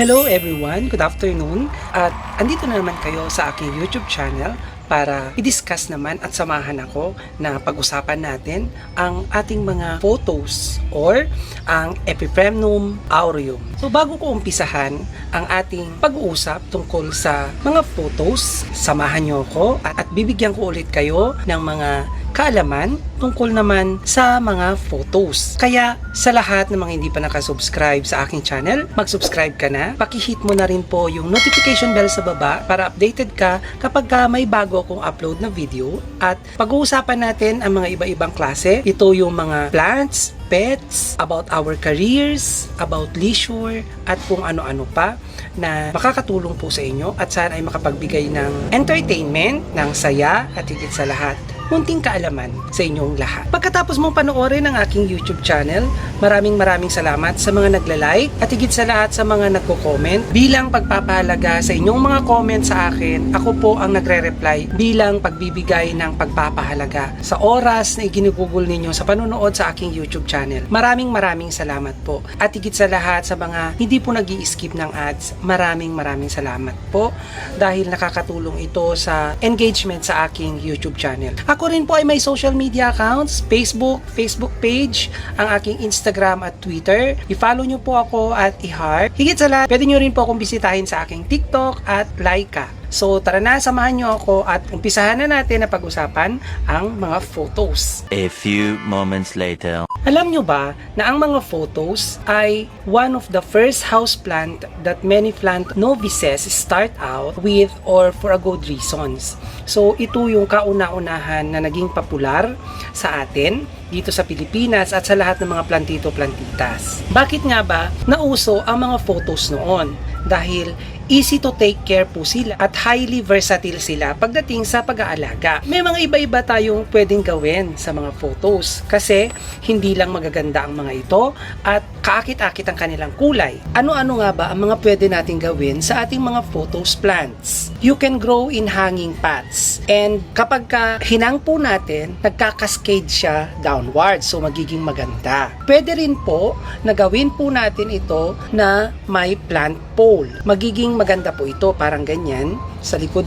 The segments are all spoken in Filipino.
Hello everyone, good afternoon. At andito na naman kayo sa aking YouTube channel para i-discuss naman at samahan ako na pag-usapan natin ang ating mga photos or ang Epipremnum aureum. So bago ko umpisahan ang ating pag-uusap tungkol sa mga photos, samahan niyo ako at bibigyan ko ulit kayo ng mga kaalaman tungkol naman sa mga photos. Kaya sa lahat ng mga hindi pa nakasubscribe sa aking channel, mag-subscribe ka na. Pakihit mo na rin po yung notification bell sa baba para updated ka kapag may bago akong upload na video. At pag-uusapan natin ang mga iba-ibang klase. Ito yung mga plants, pets, about our careers, about leisure, at kung ano-ano pa na makakatulong po sa inyo at sana ay makapagbigay ng entertainment, ng saya at higit sa lahat, munting kaalaman sa inyong lahat. Pagkatapos mong panoorin ang aking YouTube channel, maraming salamat sa mga nagla-like at higit sa lahat sa mga nagko-comment. Bilang pagpapahalaga sa inyong mga comment sa akin, ako po ang nagre-reply bilang pagbibigay ng pagpapahalaga sa oras na iginugugol ninyo sa panonood sa aking YouTube channel. Maraming salamat po. At higit sa lahat sa mga hindi po nag-i-skip ng ads, maraming salamat po dahil nakakatulong ito sa engagement sa aking YouTube channel. Ako rin po ay may social media accounts, Facebook page, ang aking Instagram at Twitter. I-follow nyo po ako at i-heart. Higit sa lahat, pwede nyo rin po akong bisitahin sa aking TikTok at Laika. So tara na, samahan nyo ako at umpisahan na natin na pag-usapan ang mga photos. A few moments later. Alam nyo ba na ang mga photos ay one of the first houseplant that many plant novices start out with or for a good reasons. So ito yung kauna-unahan na naging popular sa atin dito sa Pilipinas at sa lahat ng mga plantito-plantitas. Bakit nga ba nauso ang mga photos noon? Dahil easy to take care po sila at highly versatile sila pagdating sa pag-aalaga. May mga iba-iba tayong pwedeng gawin sa mga photos kasi hindi lang magaganda ang mga ito at kaakit-akit ang kanilang kulay. Ano-ano nga ba ang mga pwede nating gawin sa ating mga photos plants? You can grow in hanging pots and kapag hinang po natin, nagkakascade siya downwards so magiging maganda. Pwede rin po na gawin po natin ito na may plant pole. Magiging maganda po ito, parang ganyan sa likod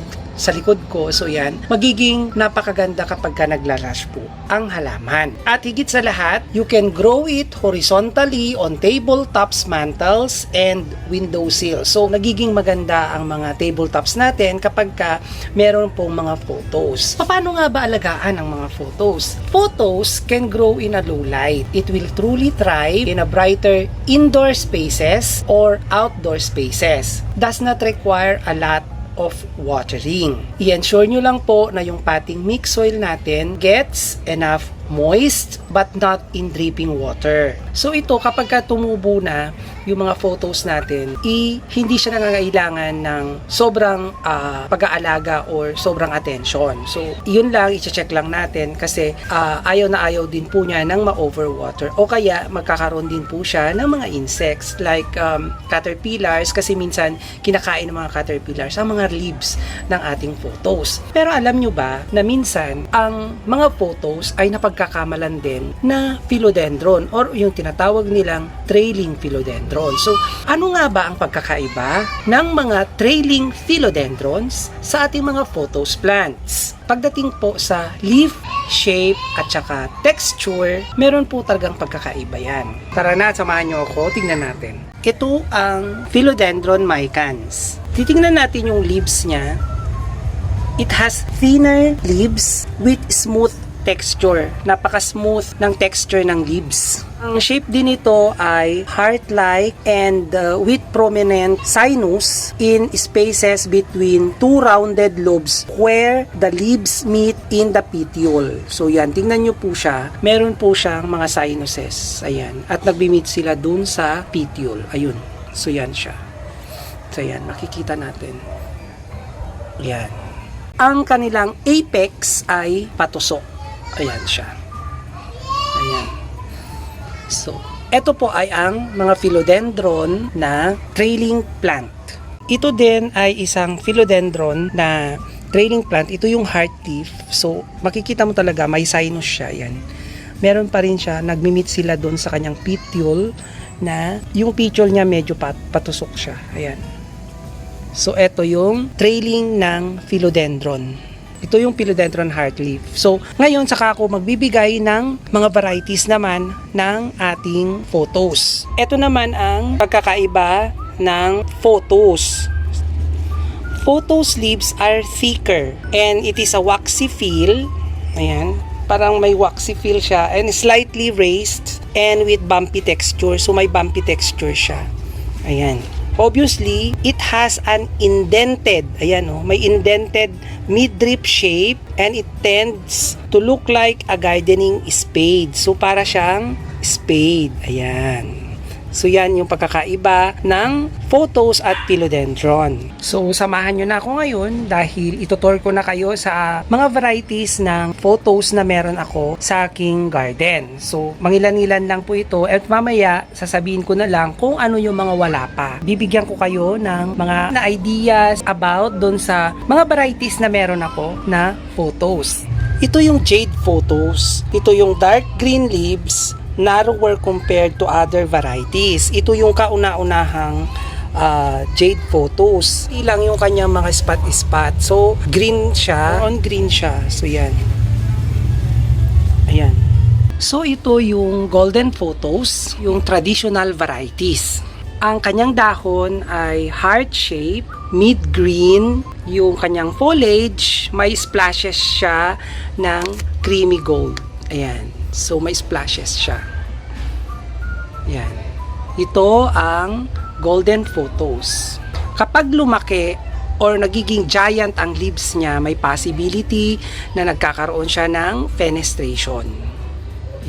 ko. So yan, magiging napakaganda kapag naglarush po ang halaman. At higit sa lahat, you can grow it horizontally on tabletops, mantles, and windowsills. So nagiging maganda ang mga tabletops natin kapag meron pong mga photos. Paano nga ba alagaan ang mga photos? Photos can grow in a low light. It will truly thrive in a brighter indoor spaces or outdoor spaces. Does not require a lot of watering. I-ensure nyo lang po na yung potting mix soil natin gets enough moist but not in dripping water. So ito kapag tumubo na yung mga photos natin, hindi siya nangangailangan ng sobrang pag-aalaga or sobrang attention. So yun lang, i-check lang natin kasi ayaw na ayaw din po niya ng ma-overwater o kaya magkakaroon din po siya ng mga insects like caterpillars kasi minsan kinakain ng mga caterpillars ang mga leaves ng ating photos. Pero alam nyo ba na minsan ang mga photos ay napagkakamalan din na philodendron or yung tinatawag nilang trailing philodendron. So, ano nga ba ang pagkakaiba ng mga trailing philodendrons sa ating mga photos plants? Pagdating po sa leaf shape at saka texture, meron po talagang pagkakaiba yan. Tara na, samahan nyo ako, tingnan natin. Ito ang Philodendron micans. Titingnan natin yung leaves niya. It has thinner leaves with smooth texture. Napaka-smooth ng texture ng leaves. Ang shape din nito ay heart-like and with prominent sinus in spaces between two rounded lobes where the leaves meet in the petiole. So yan, tingnan nyo po siya. Meron po siyang mga sinuses. Ayan. At nagbi-meet sila dun sa petiole. Ayun. So yan siya. So yan, makikita natin. Yan. Ang kanilang apex ay patusok. Ayan siya. Ayan. So, ito po ay ang mga philodendron na trailing plant. Ito din ay isang philodendron na trailing plant. Ito yung heart leaf. So, makikita mo talaga may sinus siya. Ayan. Meron pa rin siya. Nagmi-meet sila doon sa kanyang petiole na yung petal niya medyo patusok siya. Ayan. So, ito yung trailing ng philodendron. Ito yung philodendron heart leaf. So, ngayon, saka ako magbibigay ng mga varieties naman ng ating photos. Ito naman ang pagkakaiba ng photos. Photos leaves are thicker and it is a waxy feel. Ayan. Parang may waxy feel siya and slightly raised and with bumpy texture. So, may bumpy texture siya. Ayan. Obviously, it has an indented, ayan may indented mid-drip shape and it tends to look like a gardening spade. So, para siyang spade. Ayan. So, yan yung pagkakaiba ng photos at philodendron. So, samahan nyo na ako ngayon dahil itutur ko na kayo sa mga varieties ng photos na meron ako sa aking garden. So, mangilan-ilan lang po ito at mamaya sasabihin ko na lang kung ano yung mga wala pa. Bibigyan ko kayo ng mga ideas about dun sa mga varieties na meron ako na photos. Ito yung jade photos. Ito yung dark green leaves, narrower compared to other varieties. Ito yung kauna-unahang jade photos. Ilang yung kanyang mga spot-spot. So, green siya. On green siya. So, yan. Ayan. So, ito yung golden photos, yung traditional varieties. Ang kanyang dahon ay heart shape, mid-green, yung kanyang foliage, may splashes siya ng creamy gold. Ayan. So, may splashes siya. Yan. Ito ang golden photos. Kapag lumaki or nagiging giant ang leaves niya, may possibility na nagkakaroon siya ng fenestration.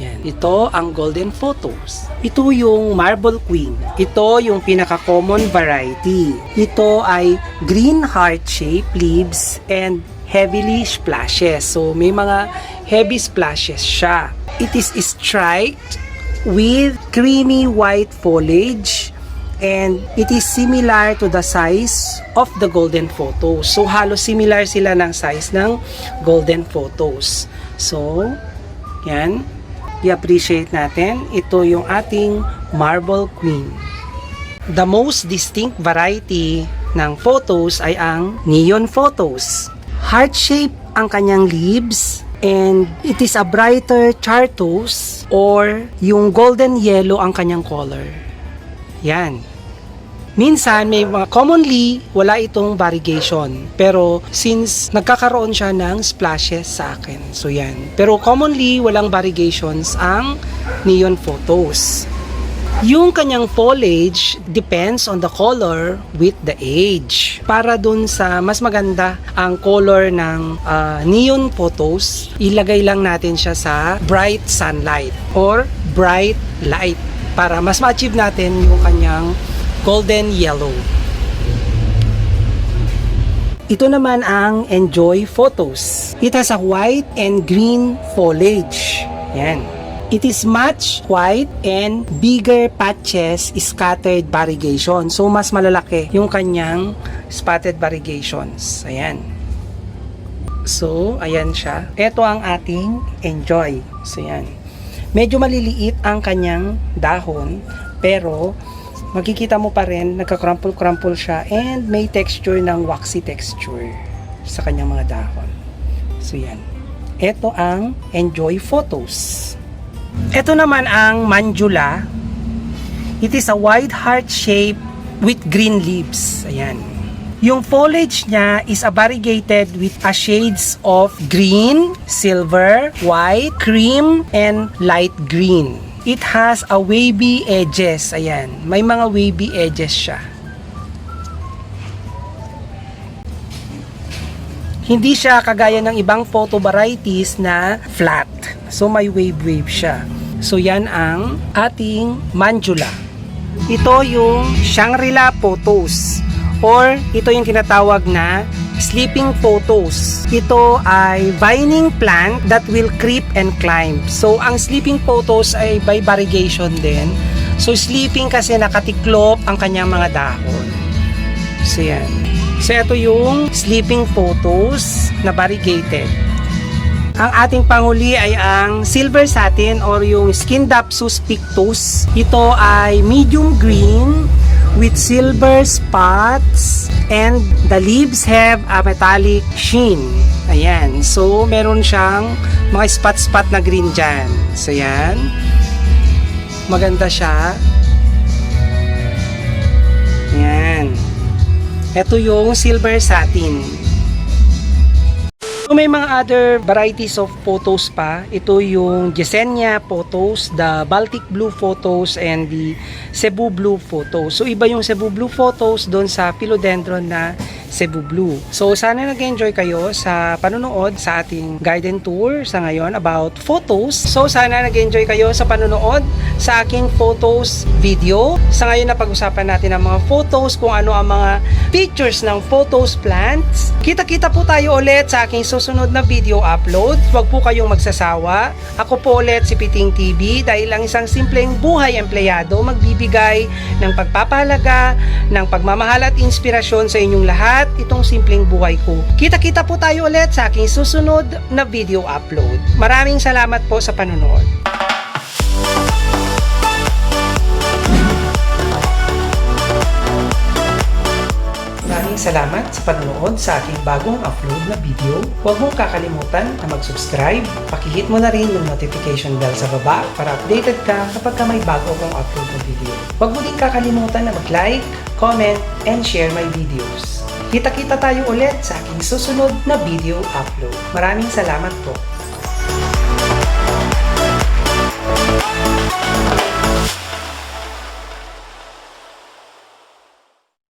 Yan. Ito ang golden photos. Ito yung marble queen. Ito yung pinaka-common variety. Ito ay green heart-shaped leaves and heavily splashes. So, may mga heavy splashes siya. It is striped with creamy white foliage and it is similar to the size of the golden photos. So, halos similar sila ng size ng golden photos. So, yan. I-appreciate natin. Ito yung ating marble queen. The most distinct variety ng photos ay ang neon photos. Heart-shaped ang kanyang leaves and it is a brighter chartreuse or yung golden yellow ang kanyang color. Yan. Minsan, may mga commonly, wala itong variegation. Pero, since nagkakaroon siya ng splashes sa akin. So, yan. Pero, commonly, walang variegations ang neon photos. Yung kanyang foliage depends on the color with the age. Para dun sa mas maganda ang color ng neon photos, ilagay lang natin siya sa bright sunlight or bright light para mas ma-achieve natin yung kanyang golden yellow. Ito naman ang enjoy photos. It has a white and green foliage. Yan. It is much white and bigger patches scattered variegation. So, mas malalaki yung kanyang spotted variegations. Ayan. So, ayan siya. Ito ang ating enjoy. So, ayan. Medyo maliliit ang kanyang dahon, pero makikita mo pa rin, nagka-crumple-crumple siya and may texture ng waxy texture sa kanyang mga dahon. So, yan. Ito ang enjoy photos. Ito naman ang manjula. It is a wide heart shape with green leaves. Ayan. Yung foliage niya is variegated with a shades of green, silver, white, cream, and light green. It has a wavy edges. Ayan. May mga wavy edges siya. Hindi siya kagaya ng ibang photo varieties na flat. So, may wave siya. So, yan ang ating manjula. Ito yung Shangri-La photos. Or, ito yung tinatawag na sleeping photos. Ito ay vining plant that will creep and climb. So, ang sleeping photos ay by variegation din. So, sleeping kasi nakatiklop ang kanyang mga dahon. So, yan. So, ito yung sleeping photos na variegated. Ang ating panghuli ay ang silver satin or yung Scindapsus pictus. Ito ay medium green with silver spots and the leaves have a metallic sheen. Ayan. So, meron siyang mga spot-spot na green dyan. So, yan. Maganda siya. Ayan. Ito yung silver satin. So, may mga other varieties of photos pa. Ito yung Yesenia photos, the Baltic blue photos, and the Cebu blue photos. So, iba yung Cebu blue photos doon sa philodendron na Cebu blue. So, sana nag-enjoy kayo sa panonood sa ating guided tour sa ngayon about photos. So, sana nag-enjoy kayo sa panonood sa aking photos video. Sa ngayon, napag-usapan natin ang mga photos, kung ano ang mga features ng photos plants. Kita-kita po tayo ulit sa aking susunod na video upload. Huwag po kayong magsasawa. Ako po ulit si Peeting TV, dahil ang isang simpleng buhay empleyado magbibigay ng pagpapahalaga, ng pagmamahal at inspirasyon sa inyong lahat. Itong simpleng buhay ko. Kita-kita po tayo ulit sa aking susunod na video upload. Maraming salamat po sa panonood. Maraming salamat sa panonood sa aking bagong upload na video. Huwag mong kakalimutan na mag-subscribe. Pakihit mo na rin yung notification bell sa baba para updated ka kapag may bago akong upload na video. Huwag mo din kakalimutan na mag-like, comment, and share my videos. Kita-kita tayo ulit sa aking susunod na video upload. Maraming salamat po.